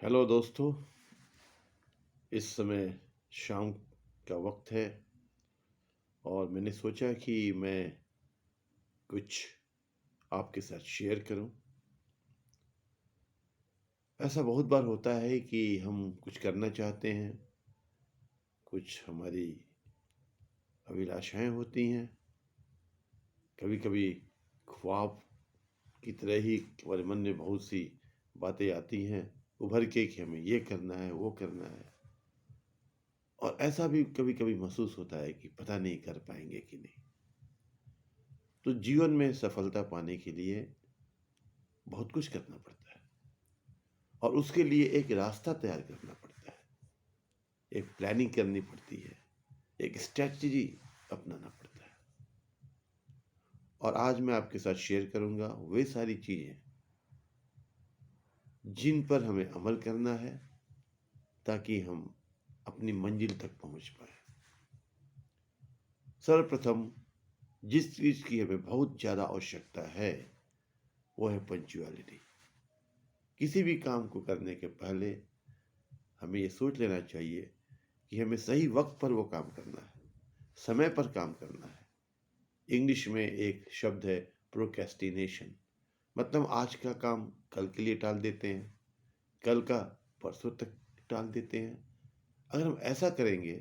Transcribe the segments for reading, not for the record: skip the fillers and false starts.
Hello दोस्तों। इस समय शाम का वक्त है और मैंने सोचा कि मैं कुछ आपके साथ शेयर करूं। ऐसा बहुत बार होता है कि हम कुछ करना चाहते हैं, कुछ हमारी अभिलाषाएं होती हैं, कभी कभी ख्वाब की तरह ही हमारे मन में बहुत सी बातें आती हैं उभर के कि हमें ये करना है, वो करना है। और ऐसा भी कभी कभी महसूस होता है कि पता नहीं कर पाएंगे कि नहीं। तो जीवन में सफलता पाने के लिए बहुत कुछ करना पड़ता है और उसके लिए एक रास्ता तैयार करना पड़ता है, एक प्लानिंग करनी पड़ती है, एक स्ट्रैटेजी अपनाना पड़ता है। और आज मैं आपके साथ शेयर करूंगा वे सारी चीजें जिन पर हमें अमल करना है ताकि हम अपनी मंजिल तक पहुंच पाए। सर्वप्रथम जिस चीज की हमें बहुत ज्यादा आवश्यकता है वो है पंक्चुअलिटी। किसी भी काम को करने के पहले हमें ये सोच लेना चाहिए कि हमें सही वक्त पर वो काम करना है, समय पर काम करना है। इंग्लिश में एक शब्द है प्रोक्रेस्टिनेशन, मतलब आज का काम कल के लिए टाल देते हैं, कल का परसों तक टाल देते हैं। अगर हम ऐसा करेंगे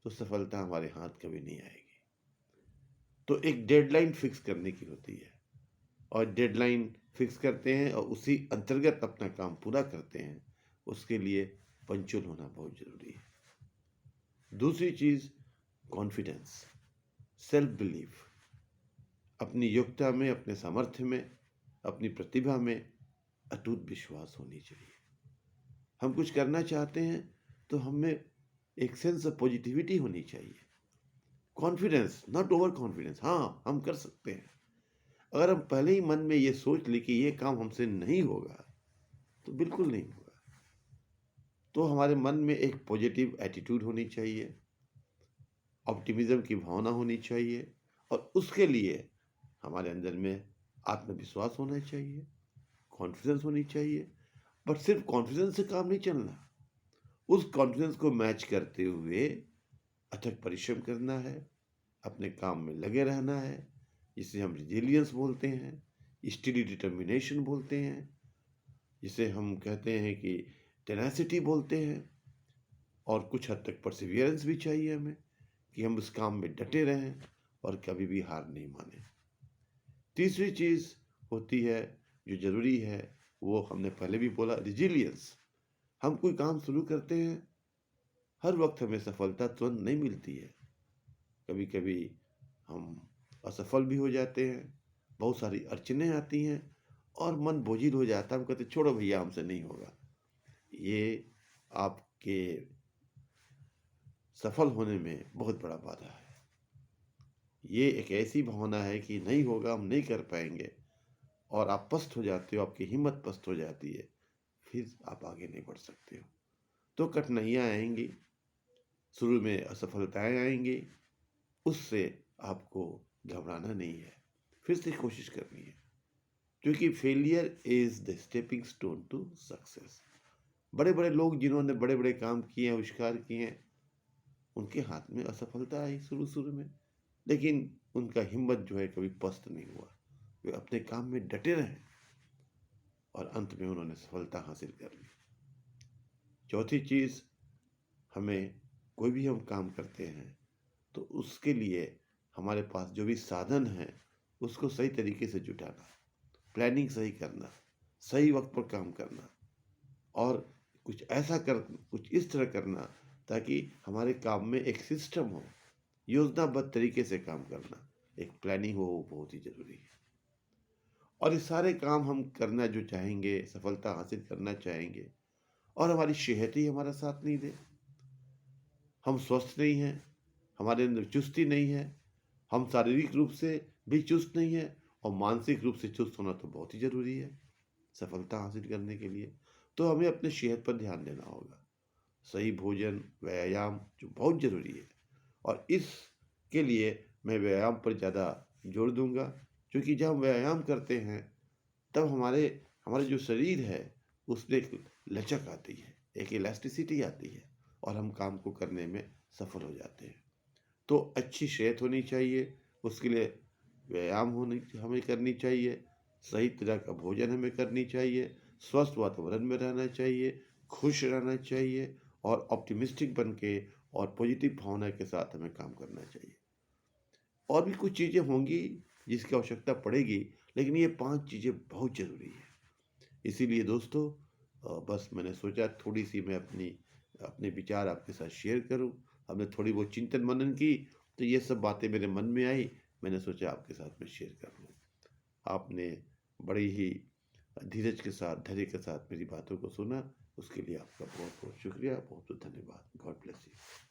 तो सफलता हमारे हाथ कभी नहीं आएगी। तो एक डेडलाइन फिक्स करने की होती है और डेडलाइन फिक्स करते हैं और उसी अंतर्गत अपना काम पूरा करते हैं। उसके लिए पंक्चुअल होना बहुत जरूरी है। दूसरी चीज कॉन्फिडेंस, सेल्फ बिलीफ। अपनी योग्यता में, अपने सामर्थ्य में, अपनी प्रतिभा में अटूट विश्वास होनी चाहिए। हम कुछ करना चाहते हैं तो हमें एक सेंस ऑफ पॉजिटिविटी होनी चाहिए। Confidence, not over confidence. हाँ, हम कर सकते हैं। अगर हम पहले ही मन में ये सोच ले कि ये काम हमसे नहीं होगा तो बिल्कुल नहीं होगा। तो हमारे मन में एक पॉजिटिव एटीट्यूड होनी चाहिए, ऑप्टिमिज्म की भावना होनी चाहिए और उसके लिए हमारे अंदर में आत्मविश्वास होना चाहिए, कॉन्फिडेंस होनी चाहिए। बट सिर्फ कॉन्फिडेंस से काम नहीं चलना, उस कॉन्फिडेंस को मैच करते हुए अथक परिश्रम करना है, अपने काम में लगे रहना है, जिसे हम रिजिलियंस बोलते हैं, स्टडी डिटर्मिनेशन बोलते हैं, जिसे हम कहते हैं कि टेनासिटी बोलते हैं। और कुछ हद तक परसिवियरेंस भी चाहिए हमें कि हम उस काम में डटे रहें और कभी भी हार नहीं माने। तीसरी चीज होती है जो जरूरी है, वो हमने पहले भी बोला, रिजिलियंस। हम कोई काम शुरू करते हैं, हर वक्त हमें सफलता तुरंत नहीं मिलती है। कभी कभी हम असफल भी हो जाते हैं, बहुत सारी अड़चनें आती हैं और मन बोझिल हो जाता है। हम कहते छोड़ो भैया, हमसे नहीं होगा। ये आपके सफल होने में बहुत बड़ा बाधा है। ये एक ऐसी भावना है कि नहीं होगा, हम नहीं कर पाएंगे, और आप पस्त हो जाते हो, आपकी हिम्मत पस्त हो जाती है, फिर आप आगे नहीं बढ़ सकते हो। तो कठिनाइयाँ आएंगी, शुरू में असफलताएं आएंगी, उससे आपको घबराना नहीं है, फिर से कोशिश करनी है। क्योंकि failure is the stepping stone to success. बड़े बड़े लोग जिन्होंने बड़े बड़े काम किए हैं, आविष्कार किए हैं, उनके हाथ में असफलता आई शुरू शुरू में, लेकिन उनका हिम्मत जो है कभी पस्त नहीं हुआ। वे अपने काम में डटे रहे और अंत में उन्होंने सफलता हासिल कर ली। चौथी चीज, हमें कोई भी हम काम करते हैं तो उसके लिए हमारे पास जो भी साधन है उसको सही तरीके से जुटाना, प्लानिंग सही करना, सही वक्त पर काम करना और कुछ इस तरह करना ताकि हमारे काम में एक सिस्टम हो, योजनाबद्ध तरीके से काम करना, एक प्लानिंग हो, वो बहुत ही जरूरी है। और ये सारे काम हम करना जो चाहेंगे, सफलता हासिल करना चाहेंगे, और हमारी सेहत ही हमारा साथ नहीं दे, हम स्वस्थ नहीं हैं, हमारे अंदर चुस्ती नहीं है, हम शारीरिक रूप से भी चुस्त नहीं है और मानसिक रूप से चुस्त होना तो बहुत ही जरूरी है सफलता हासिल करने के लिए। तो हमें अपने सेहत पर ध्यान देना होगा, सही भोजन, व्यायाम जो बहुत जरूरी है। और इसके लिए मैं व्यायाम पर ज़्यादा जोर दूंगा, क्योंकि जब हम व्यायाम करते हैं तब हमारे हमारे जो शरीर है उसमें एक लचक आती है, एक इलास्टिसिटी आती है और हम काम को करने में सफल हो जाते हैं। तो अच्छी सेहत होनी चाहिए, उसके लिए व्यायाम होनी हमें करनी चाहिए, सही तरह का भोजन हमें करनी चाहिए, स्वस्थ वातावरण में रहना चाहिए, खुश रहना चाहिए और ऑप्टिमिस्टिक बन के और पॉजिटिव भावना के साथ हमें काम करना चाहिए। और भी कुछ चीज़ें होंगी जिसकी आवश्यकता पड़ेगी, लेकिन ये 5 चीज़ें बहुत ज़रूरी हैं। इसीलिए दोस्तों बस मैंने सोचा थोड़ी-सी मैं अपनी अपने विचार आपके साथ शेयर करूँ। हमने थोड़ी बहुत चिंतन मनन की, तो ये सब बातें मेरे मन में आई, मैंने सोचा आपके साथ मैं शेयर कर लूँ। आपने बड़ी ही धीरज के साथ, धैर्य के साथ मेरी बातों को सुना, उसके लिए आपका बहुत-बहुत शुक्रिया, बहुत-बहुत धन्यवाद। God bless you.